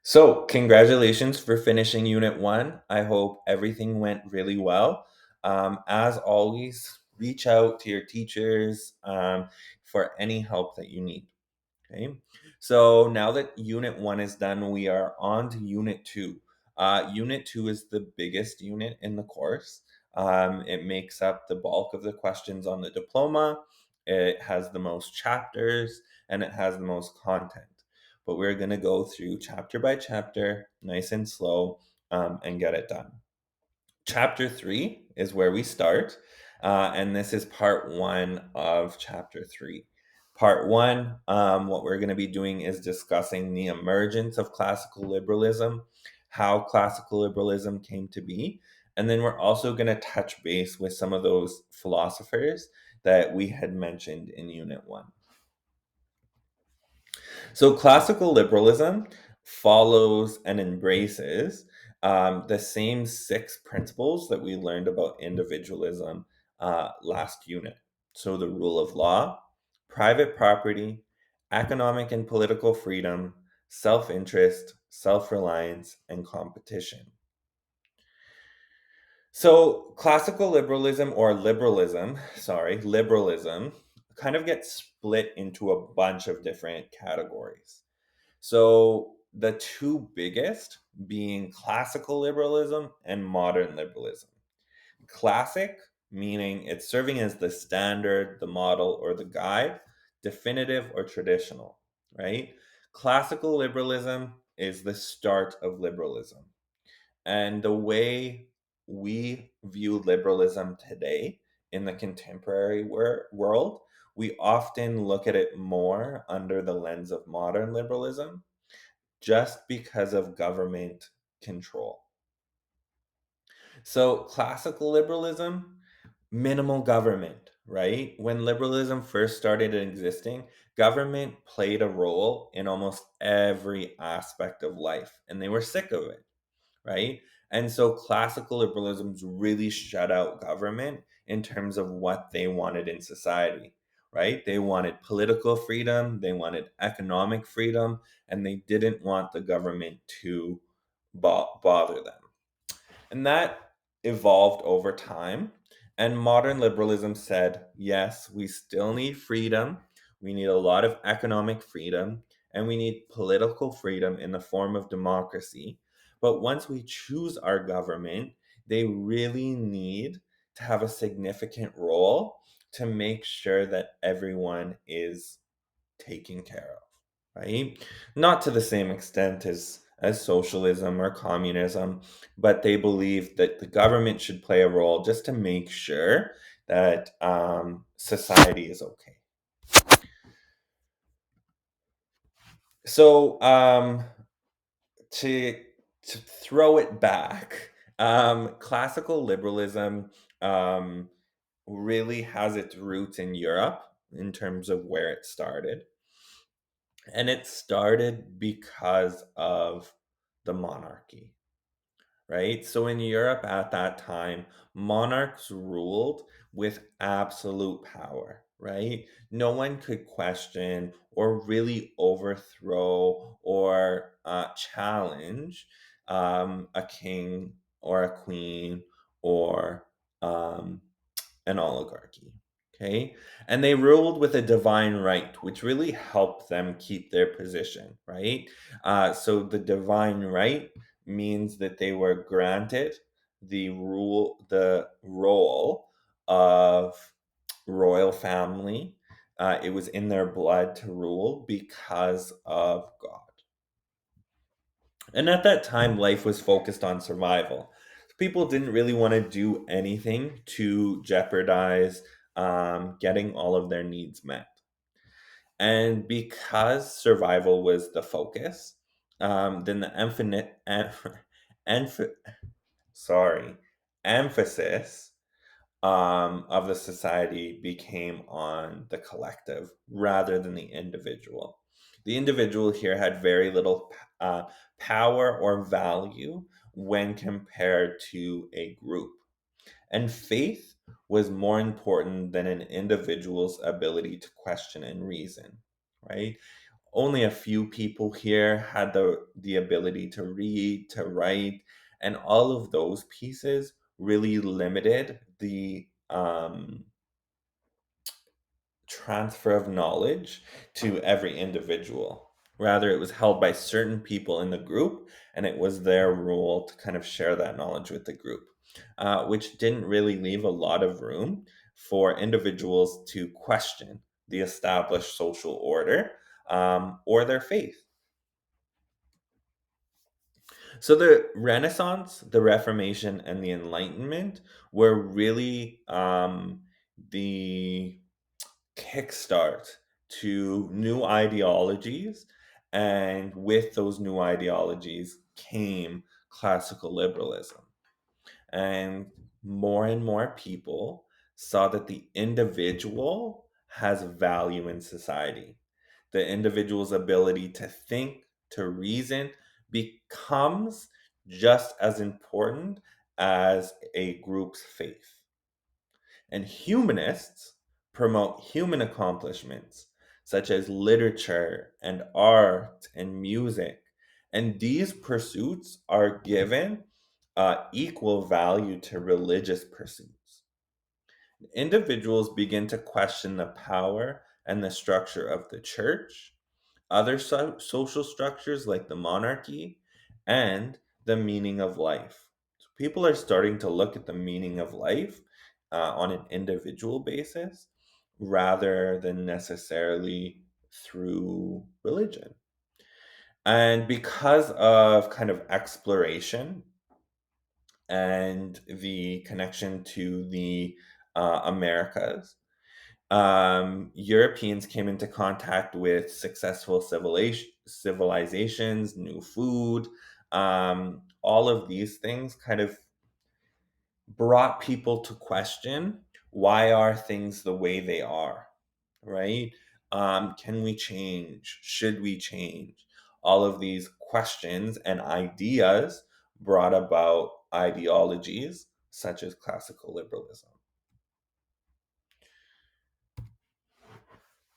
So, congratulations for finishing Unit 1. I hope everything went really well. As always, reach out to your teachers for any help that you need. Okay. So, now that Unit 1 is done, we are on to Unit 2. Unit 2 is the biggest unit in the course. It makes up the bulk of the questions on the diploma. It has the most chapters and it has the most content, but we're going to go through chapter by chapter, nice and slow, and get it done. Chapter 3 is where we start, and this is part 1 of chapter 3. Part 1, what we're going to be doing is discussing the emergence of classical liberalism, how classical liberalism came to be, and then we're also going to touch base with some of those philosophers that we had mentioned in Unit 1. So classical liberalism follows and embraces the same six principles that we learned about individualism last unit. So the rule of law, private property, economic and political freedom, self interest, self reliance, and competition. So classical liberalism or liberalism kind of gets split into a bunch of different categories. So the two biggest being classical liberalism and modern liberalism. Classic, meaning it's serving as the standard, the model, or the guide, definitive or traditional, right? Classical liberalism is the start of liberalism. And the way we view liberalism today in the contemporary world, we often look at it more under the lens of modern liberalism just because of government control. So, classical liberalism, minimal government, right? When liberalism first started existing, government played a role in almost every aspect of life, and they were sick of it, right? And so classical liberalisms really shut out government in terms of what they wanted in society, right? They wanted political freedom, they wanted economic freedom, and they didn't want the government to bother them. And that evolved over time. And modern liberalism said, yes, we still need freedom. We need a lot of economic freedom, and we need political freedom in the form of democracy. But once we choose our government, they really need to have a significant role to make sure that everyone is taken care of, right? Not to the same extent as socialism or communism, but they believe that the government should play a role just to make sure that society is okay. So to throw it back, classical liberalism um, really has its roots in Europe in terms of where it started. And it started because of the monarchy, right? So in Europe at that time, monarchs ruled with absolute power, right? No one could question or really overthrow or challenge a king or a queen or um, an oligarchy. Okay. And they ruled with a divine right, which really helped them keep their position, right? So the divine right means that they were granted the role of royal family. It was in their blood to rule because of God. And at that time, life was focused on survival. People didn't really want to do anything to jeopardize getting all of their needs met. And because survival was the focus, then the emph- sorry, emphasis of the society became on the collective rather than the individual. The individual here had very little power or value when compared to a group. And faith was more important than an individual's ability to question and reason, right? Only a few people here had the ability to read, to write, and all of those pieces really limited the transfer of knowledge to every individual. Rather, it was held by certain people in the group, and it was their role to kind of share that knowledge with the group, which didn't really leave a lot of room for individuals to question the established social order or their faith. So the Renaissance, the Reformation, and the Enlightenment were really the kickstart to new ideologies. And with those new ideologies came classical liberalism. And more people saw that the individual has value in society. The individual's ability to think, to reason, becomes just as important as a group's faith. And humanists promote human accomplishments such as literature and art and music. And these pursuits are given equal value to religious pursuits. Individuals begin to question the power and the structure of the church, other social structures like the monarchy, and the meaning of life. So people are starting to look at the meaning of life on an individual basis rather than necessarily through religion. And because of kind of exploration and the connection to the Americas, Europeans came into contact with successful civilizations, new food. All of these things kind of brought people to question, why are things the way they are, right? Can we change? Should we change? All of these questions and ideas brought about ideologies such as classical liberalism.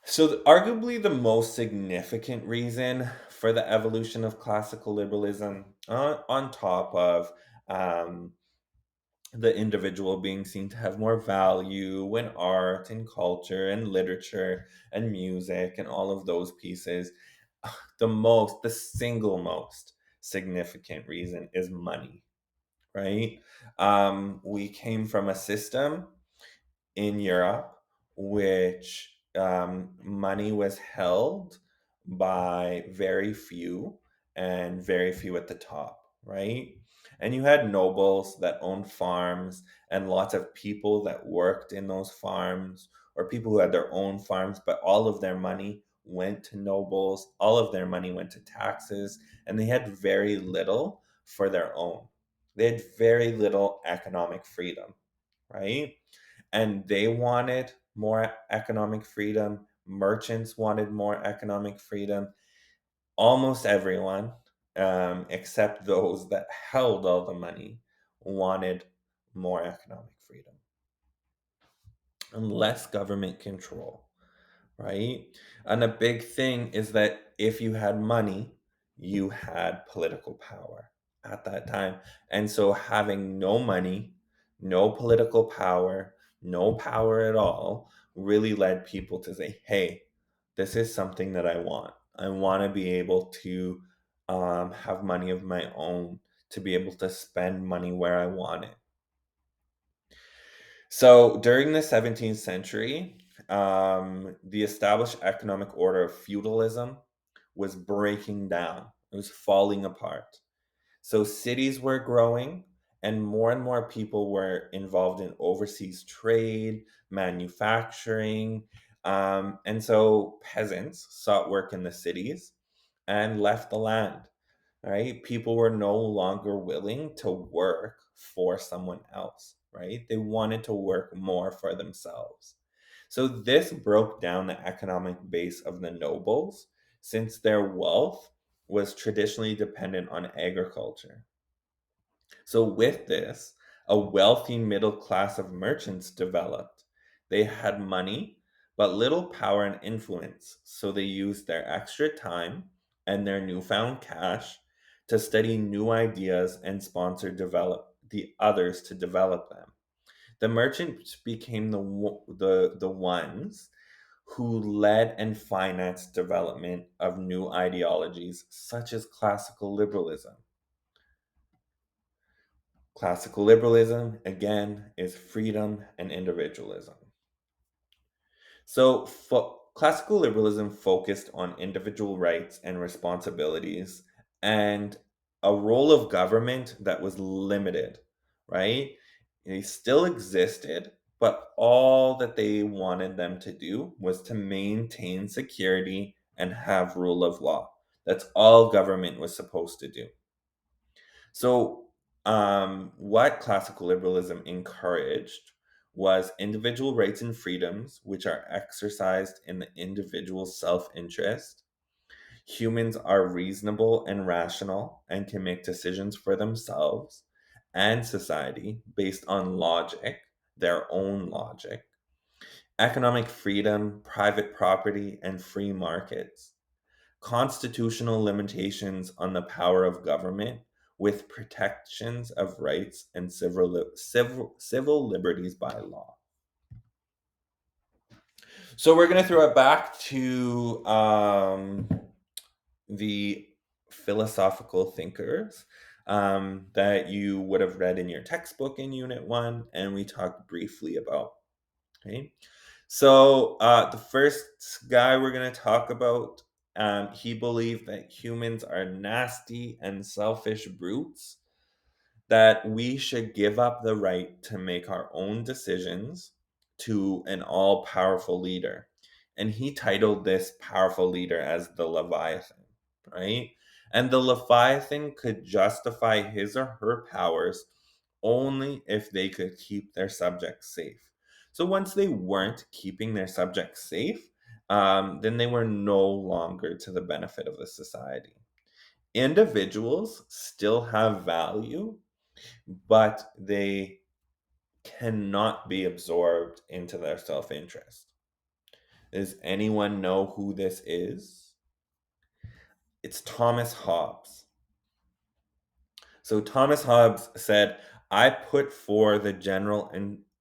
So, arguably, the most significant reason for the evolution of classical liberalism, on top of um, the individual being seen to have more value in art and culture and literature and music and all of those pieces, the single most significant reason is money, right? We came from a system in Europe, which money was held by very few and very few at the top, right? And you had nobles that owned farms and lots of people that worked in those farms, or people who had their own farms, but all of their money went to nobles, all of their money went to taxes, and they had very little for their own. They had very little economic freedom, right? And they wanted more economic freedom. Merchants wanted more economic freedom. Almost everyone, except those that held all the money, wanted more economic freedom and less government control, right? And a big thing is that if you had money, you had political power at that time. And so having no money, no political power, no power at all really led people to say, hey, this is something that I want. I want to be able to have money of my own, to be able to spend money where I want it. So during the 17th century, the established economic order of feudalism was breaking down, it was falling apart. So cities were growing, and more people were involved in overseas trade, manufacturing. And so peasants sought work in the cities and left the land, right? People were no longer willing to work for someone else, right? They wanted to work more for themselves. So this broke down the economic base of the nobles since their wealth was traditionally dependent on agriculture. So with this, a wealthy middle class of merchants developed. They had money, but little power and influence, so they used their extra time and their newfound cash to study new ideas and sponsor develop the others to develop them. The merchants became the ones who led and financed development of new ideologies such as classical liberalism. Classical liberalism, again, is freedom and individualism. So, classical liberalism focused on individual rights and responsibilities and a role of government that was limited, right? They still existed, but all that they wanted them to do was to maintain security and have rule of law. That's all government was supposed to do. So, what classical liberalism encouraged was individual rights and freedoms, which are exercised in the individual's self interest. Humans are reasonable and rational and can make decisions for themselves and society based on logic, their own logic. Economic freedom, private property, and free markets, constitutional limitations on the power of government with protections of rights and civil liberties by law. So we're going to throw it back to the philosophical thinkers that you would have read in your textbook in Unit 1, and we talked briefly about. Okay. So the first guy we're going to talk about, he believed that humans are nasty and selfish brutes, that we should give up the right to make our own decisions to an all powerful leader. And he titled this powerful leader as the Leviathan, right? And the Leviathan could justify his or her powers only if they could keep their subjects safe. So once they weren't keeping their subjects safe, then they were no longer to the benefit of the society. Individuals still have value, but they cannot be absorbed into their self interest. Does anyone know who this is? It's Thomas Hobbes. So Thomas Hobbes said, I put for the general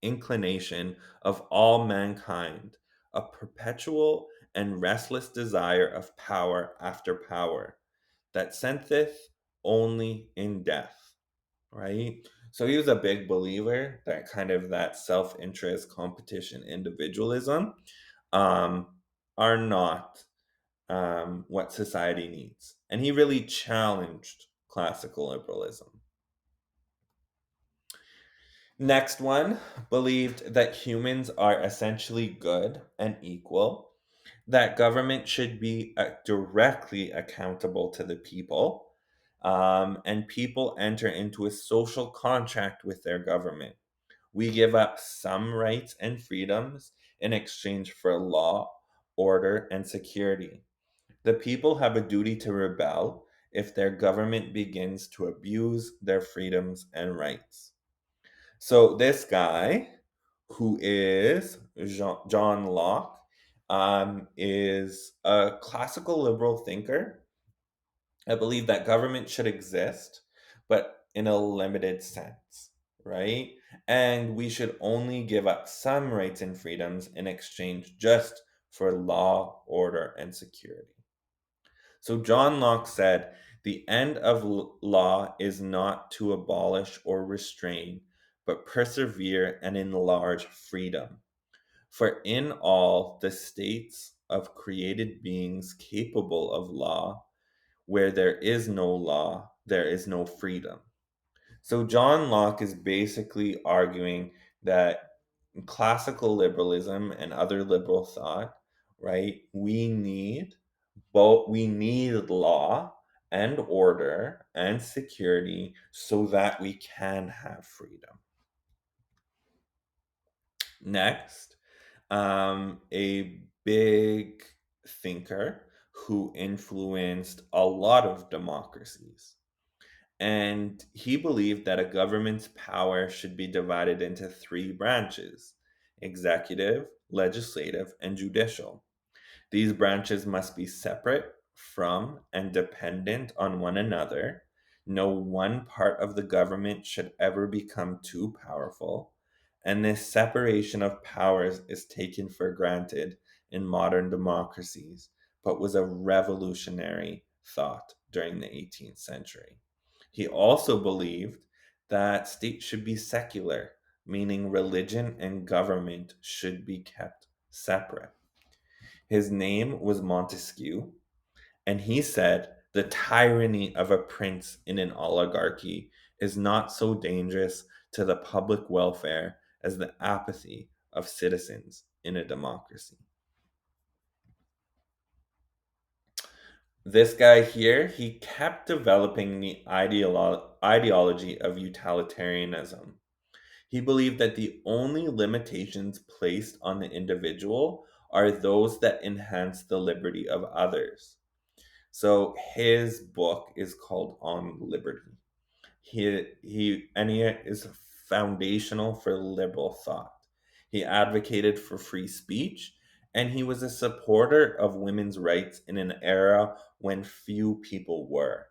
inclination of all mankind a perpetual and restless desire of power after power that senteth only in death. Right? So he was a big believer that kind of that self-interest, competition, individualism um, are not what society needs. And he really challenged classical liberalism. Next one believed that humans are essentially good and equal, that government should be directly accountable to the people, and people enter into a social contract with their government. We give up some rights and freedoms in exchange for law, order, and security. The people have a duty to rebel if their government begins to abuse their freedoms and rights. So, this guy, who is John Locke, is a classical liberal thinker. I believe that government should exist, but in a limited sense, right? And we should only give up some rights and freedoms in exchange just for law, order, and security. So John Locke said, the end of law is not to abolish or restrain, but persevere and enlarge freedom. For in all the states of created beings capable of law, where there is no law, there is no freedom. So John Locke is basically arguing that classical liberalism and other liberal thought, right? We need law and order and security so that we can have freedom. Next, a big thinker who influenced a lot of democracies. And he believed that a government's power should be divided into three branches: executive, legislative, and judicial. These branches must be separate from and dependent on one another. No one part of the government should ever become too powerful. And this separation of powers is taken for granted in modern democracies, but was a revolutionary thought during the 18th century. He also believed that states should be secular, meaning religion and government should be kept separate. His name was Montesquieu, and he said the tyranny of a prince in an oligarchy is not so dangerous to the public welfare as the apathy of citizens in a democracy. This guy here, he kept developing the ideology of utilitarianism. He believed that the only limitations placed on the individual are those that enhance the liberty of others. So his book is called On Liberty. He is foundational for liberal thought. He advocated for free speech, and he was a supporter of women's rights in an era when few people were.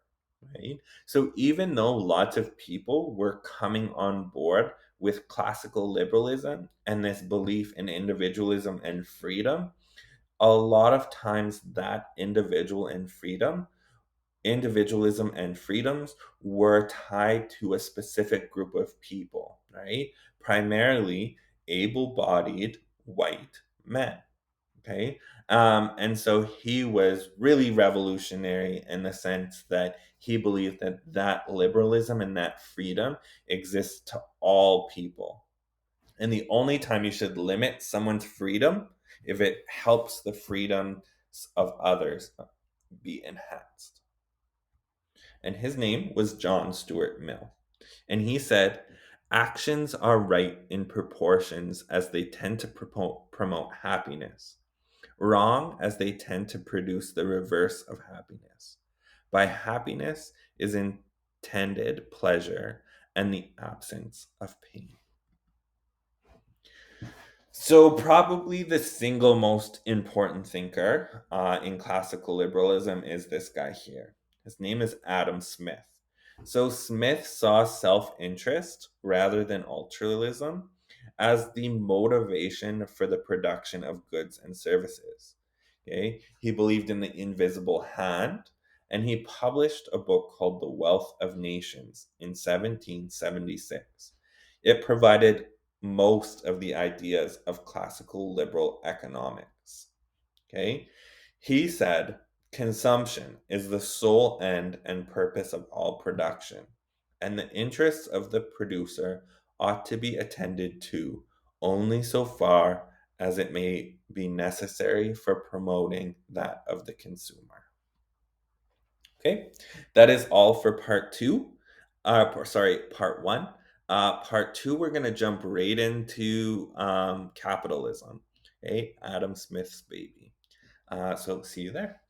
Right? So even though lots of people were coming on board with classical liberalism and this belief in individualism and freedom, a lot of times that individualism and freedoms were tied to a specific group of people, right? Primarily able bodied white men. Okay. And so he was really revolutionary in the sense that he believed that liberalism and that freedom exists to all people. And the only time you should limit someone's freedom if it helps the freedoms of others be enhanced. And his name was John Stuart Mill. And he said, actions are right in proportions as they tend to promote happiness, wrong as they tend to produce the reverse of happiness. By happiness is intended pleasure and the absence of pain. So, probably the single most important thinker in classical liberalism is this guy here. His name is Adam Smith. So, Smith saw self interest rather than altruism as the motivation for the production of goods and services. Okay? He believed in the invisible hand, and he published a book called The Wealth of Nations in 1776. It provided most of the ideas of classical liberal economics. Okay? He said consumption is the sole end and purpose of all production, and the interests of the producer ought to be attended to only so far as it may be necessary for promoting that of the consumer. Okay, that is all for part two. Sorry, part one. Part two, we're going to jump right into capitalism. Okay, Adam Smith's baby. So see you there.